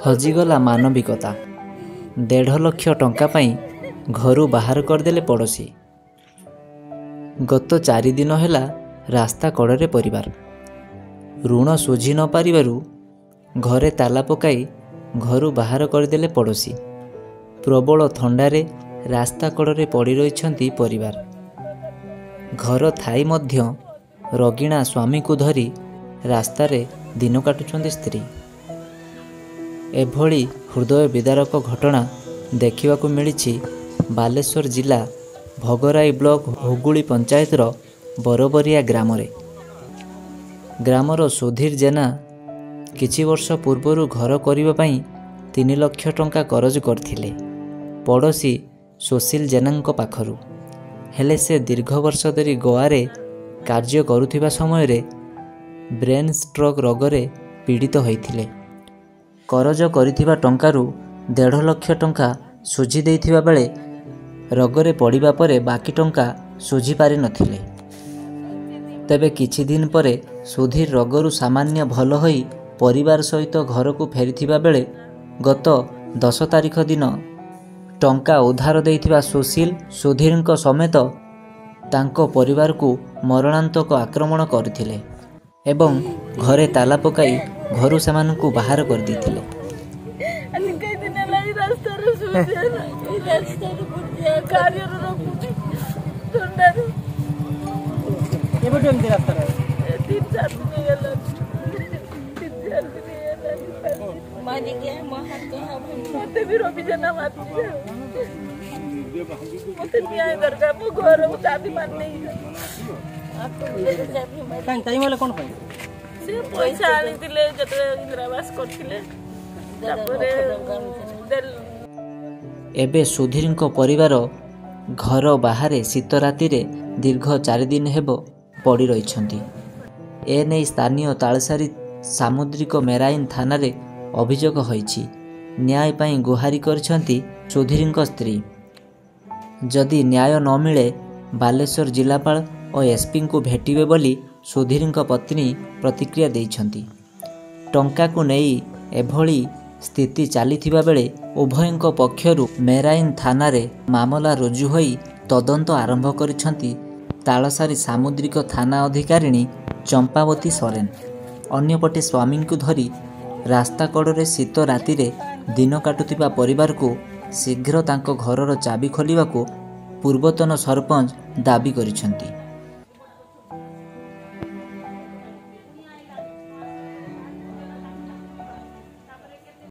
हजिगला मानविकता। 1.5 लाख टंका पाई घरू बाहर करदेले पड़ोशी। गत 4 दिन है रास्ता कड़े परिवार ऋण सुझी न पारिबारु घरे ताला पकाई घरू बाहर करदेले पड़ोशी। प्रबल थंडारे रास्ता कड़े पड़ी रही परिवार। घर थाई मध्य रगिणा स्वामी को धरी रास्तारे दिन काटुछंती स्त्री। एभली हृदय विदारक घटना देखिबाकू मिली बालेश्वर जिला भगराई ब्लॉक हुगुली पंचायतर बरबरिया ग्राम रे। ग्रामर सुधीर जेना किछि वर्ष पूर्वर घर करने 3 लाख टंका करज करथिले पड़ोशी सुशील जेना पाखरु। हेले से दीर्घ वर्ष धरी गोआरे कार्य करुथिबा समय रे ब्रेन स्ट्रोक रोगरे पीड़ित होइथिले। करज करिथिबा टंकारु 1.5 लाख टंका सुझी देइथिबा बेले रोगरे पड़िबा परे बाकी टंका सुझी पारि नथिले। तेबे किछि दिन परे सुधीर रोगरु सामान्य भल होई परिवार सहित घर को फेरिथिबा बेले गत 10 तारिख दिन टंका उधार देइथिबा सुशील सुधीरଙ୍କ समेत तांको परिवार को मरणांतक आक्रमण करथिले एवं घरे ताला पकाई घरु सेमानकु बाहर कर दिथिले। एबे सुधीरଙ୍କ परिवार घर बाहर शीत राति दीर्घ 4 दिन हेब पड़ी रही। एने स्थानीय तालसारी सामुद्रिक मेराइन थाना रे अभियोग होईछि। न्याय पाई गुहारी करछंती सुधीरଙ୍କ स्त्री। जदि न्याय न मिले बालेश्वर जिलापाल और एसपी को भेटिबे बोली सुधीरଙ୍କ पत्नी प्रतिक्रिया देइछंती। टंका को नहीं एभली स्थिति चलीथिबा बेले उभयଙ୍କ पक्षरु मेराइन थाना रे मामला रुजु होई तदंत आरंभ करिछंती तालसारी सामुद्रिक थाना अधिकारिणी चंपावती सोरेन। अन्यपटे स्वामी को धरी रास्ता कड़े शीत राति दिन काटुथिबा परिवार को शीघ्र तांको घरर चाबी खोलिबाकू पूर्वतन सरपंच दाबी करिछंती।